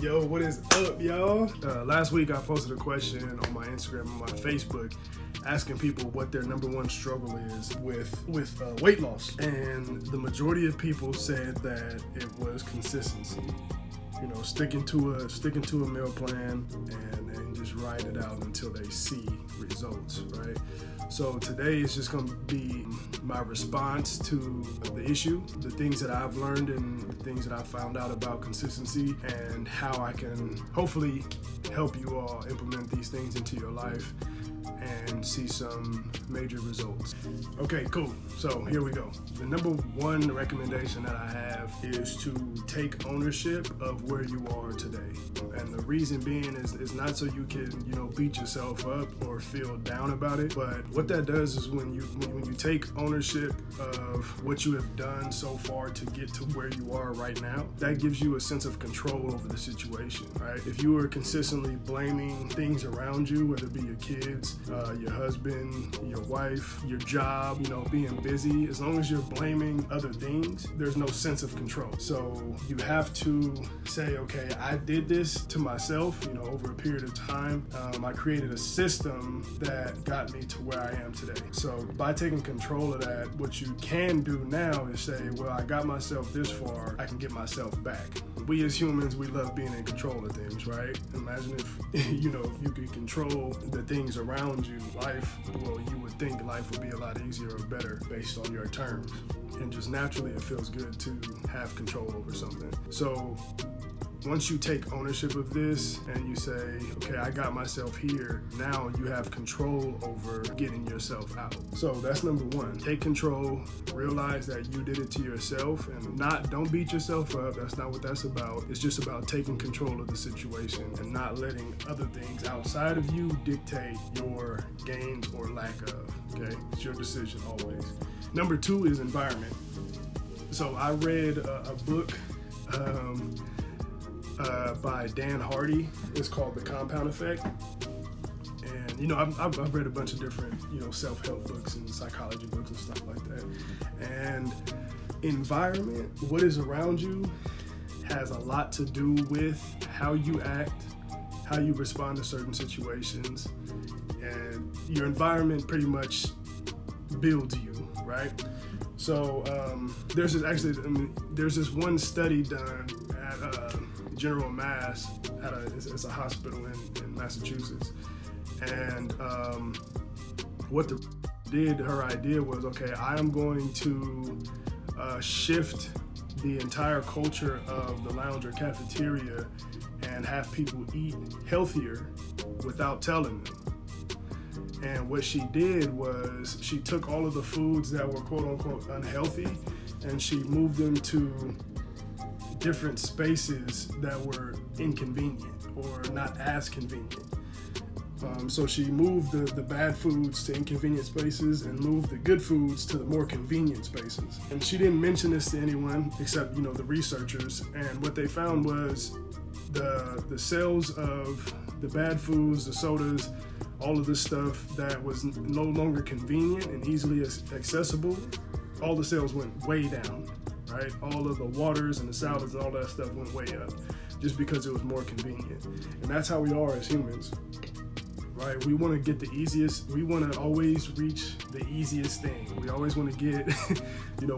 Yo, what is up, y'all? Last week I posted a question on my Instagram and my Facebook asking people what their number one struggle is with weight loss. And the majority of people said that it was consistency. You know, sticking to a meal plan and just ride it out until they see results, right? So today is just gonna be my response to the issue, the things that I've learned and the things that I found out about consistency, and how I can hopefully help you all implement these things into your life and see some major results. Okay, cool. So here we go. The number one recommendation that I have is to take ownership of where you are today. And the reason being is not so you can, beat yourself up or feel down about it, but what that does is when you take ownership of what you have done so far to get to where you are right now, that gives you a sense of control over the situation, right? If you are consistently blaming things around you, whether it be your kids, your husband, your wife, your job, being busy, as long as you're blaming other things, there's no sense of control. So you have to say, okay, I did this to myself, over a period of time. I created a system that got me to where I am today. So by taking control of that, what you can do now is say, well, I got myself this far, I can get myself back. We as humans, we love being in control of things, right? Imagine if, if you could control the things around you, you would think life would be a lot easier or better based on your terms. And just naturally, it feels good to have control over something. So once you take ownership of this and you say, okay, I got myself here, now you have control over getting yourself out. So that's number one. Take control, realize that you did it to yourself, and don't beat yourself up. That's not what that's about. It's just about taking control of the situation and not letting other things outside of you dictate your gains or lack of, okay? It's your decision always. Number two is environment. So I read a book, by Dan Hardy. It's called The Compound Effect. And I've read a bunch of different self-help books and psychology books and stuff like that. And environment, what is around you, has a lot to do with how you act, how you respond to certain situations, and your environment pretty much builds you, right? So there's this one study done at General Mass it's a hospital in Massachusetts, and what her idea was, okay, I am going to shift the entire culture of the lounge or cafeteria and have people eat healthier without telling them. And what she did was she took all of the foods that were quote unquote unhealthy and she moved them to different spaces that were inconvenient or not as convenient. So she moved the bad foods to inconvenient spaces and moved the good foods to the more convenient spaces. And she didn't mention this to anyone except, the researchers. And what they found was the sales of the bad foods, the sodas, all of this stuff that was no longer convenient and easily accessible, all the sales went way down. Right? All of the waters and the salads and all that stuff went way up just because it was more convenient. And that's how we are as humans, right? We want to get the easiest, we want to always reach the easiest thing. We always want to get,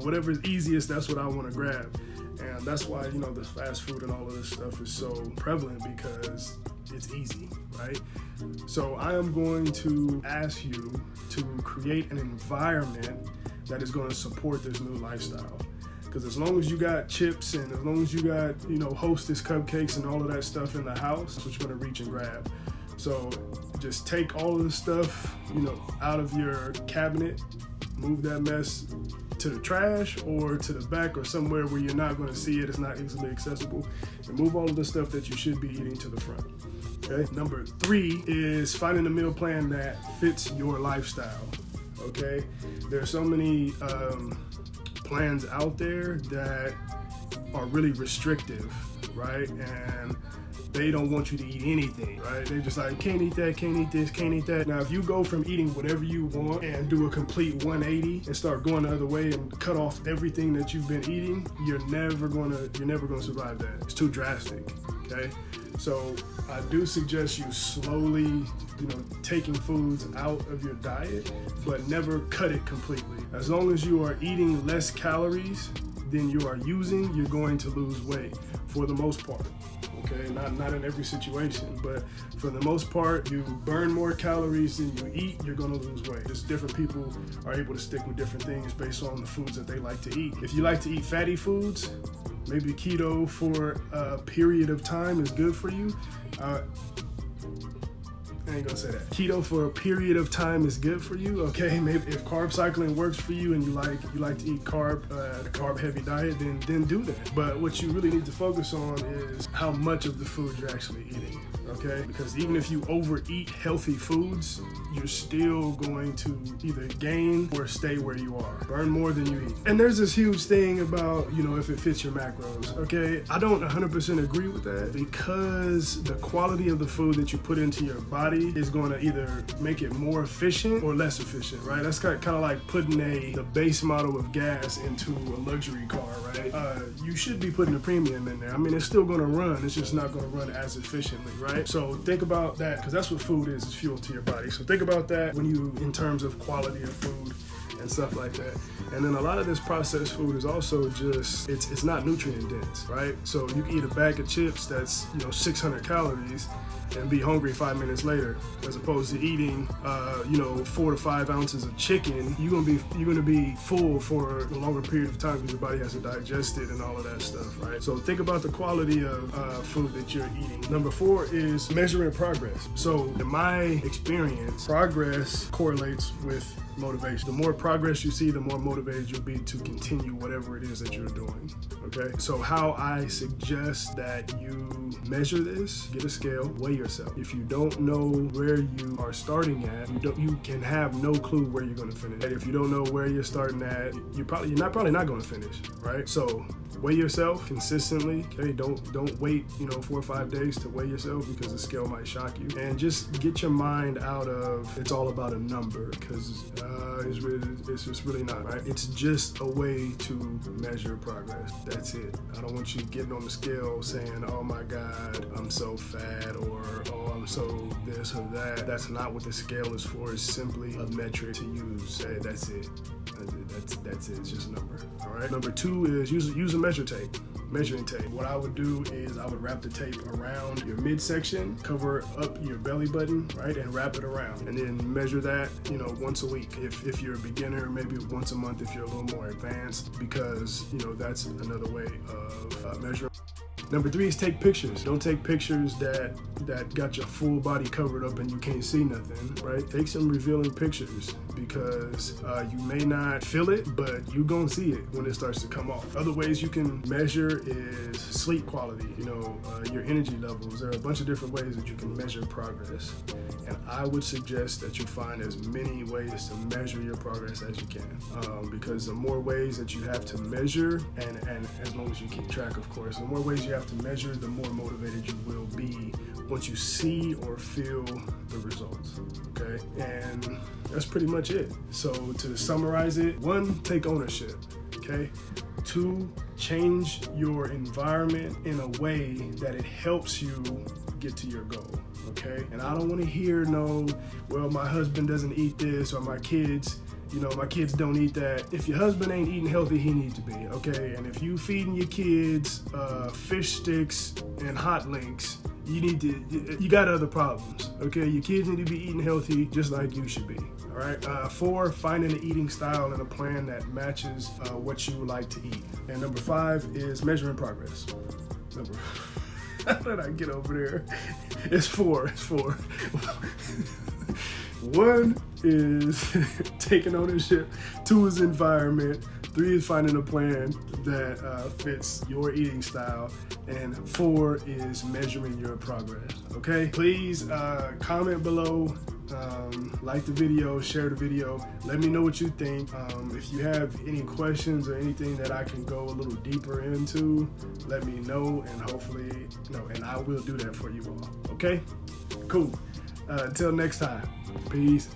whatever is easiest, that's what I want to grab. And that's why, this fast food and all of this stuff is so prevalent, because it's easy, right? So I am going to ask you to create an environment that is going to support this new lifestyle. Because as long as you got chips and as long as you got, Hostess cupcakes and all of that stuff in the house, that's what you're going to reach and grab. So just take all of the stuff, out of your cabinet, move that mess to the trash or to the back or somewhere where you're not going to see it, it's not easily accessible, and move all of the stuff that you should be eating to the front. Okay. Number three is finding a meal plan that fits your lifestyle. Okay. There are so many, plans out there that are really restrictive, right? And they don't want you to eat anything, right? They're just like, can't eat that, can't eat this, can't eat that. Now, if you go from eating whatever you want and do a complete 180 and start going the other way and cut off everything that you've been eating, you're never gonna survive that. It's too drastic. okay? So I do suggest you slowly, taking foods out of your diet, but never cut it completely. As long as you are eating less calories than you are using, you're going to lose weight for the most part. Okay, not in every situation, but for the most part, you burn more calories than you eat, you're gonna lose weight. Just different people are able to stick with different things based on the foods that they like to eat. If you like to eat fatty foods, maybe keto for a period of time is good for you. I ain't gonna say that. Keto for a period of time is good for you. Okay, maybe if carb cycling works for you and you like to eat a carb heavy diet, then do that. But what you really need to focus on is how much of the food you're actually eating. Okay, because even if you overeat healthy foods, you're still going to either gain or stay where you are. Burn more than you eat. And there's this huge thing about, if it fits your macros. Okay, I don't 100% agree with that, because the quality of the food that you put into your body is going to either make it more efficient or less efficient, right? That's kind of like putting the base model of gas into a luxury car, right? You should be putting a premium in there. I mean, it's still going to run. It's just not going to run as efficiently, right? So think about that, because that's what food is fuel to your body. So think about that in terms of quality of food and stuff like that. And then a lot of this processed food is also just, it's not nutrient dense, right? So you can eat a bag of chips that's 600 calories and be hungry 5 minutes later, as opposed to eating 4 to 5 ounces of chicken. You're gonna be full for a longer period of time because your body has to digest it and all of that stuff, right? So think about the quality of food that you're eating. Number 4 is measuring progress. So in my experience, progress correlates with motivation. The more progress you see, the more motivated you'll be to continue whatever it is that you're doing. Okay, so how I suggest that you measure this: get a scale, weigh yourself. If you don't know where you are starting at, you can have no clue where you're going to finish. And if you don't know where you're starting at, you're probably not going to finish, right? So weigh yourself consistently. Okay, don't wait 4 or 5 days to weigh yourself, because the scale might shock you. And just get your mind out of it's all about a number, because it's just really not, right? It's just a way to measure progress. That's it. I don't want you getting on the scale saying, oh my God, I'm so fat, or oh, I'm so this or that. That's not what the scale is for. It's simply a metric to use. Hey, that's it. That's it. It's just a number. All right. Number 2 is use a measuring tape. What I would do is I would wrap the tape around your midsection, cover up your belly button, right, and wrap it around, and then measure that, once a week. If you're a beginner, maybe once a month if you're a little more advanced, because that's another way of measuring. Number 3 is take pictures. Don't take pictures that got your full body covered up and you can't see nothing, right? Take some revealing pictures, because you may not feel it, but you gonna see it when it starts to come off. Other ways you can measure is sleep quality, your energy levels. There are a bunch of different ways that you can measure progress. And I would suggest that you find as many ways to measure your progress as you can, because the more ways that you have to measure, and as long as you keep track, of course, the more ways you have to measure, the more motivated you will be once you see or feel the results, okay? And that's pretty much it. So to summarize it: 1, take ownership, okay? 2, change your environment in a way that it helps you get to your goal, okay? And I don't want to hear well, my husband doesn't eat this, or my kids don't eat that. If your husband ain't eating healthy, he needs to be, okay? And if you feeding your kids fish sticks and hot links, you got other problems, okay? Your kids need to be eating healthy just like you should be, all right? 4, finding an eating style and a plan that matches what you like to eat. And number 5 is measuring progress. How did I get over there? It's 4. 1 is taking ownership, 2 is environment, 3 is finding a plan that fits your eating style, and 4 is measuring your progress, okay? Please comment below, like the video, share the video, let me know what you think. If you have any questions or anything that I can go a little deeper into, let me know, and hopefully, and I will do that for you all, okay? Cool. Until next time, peace.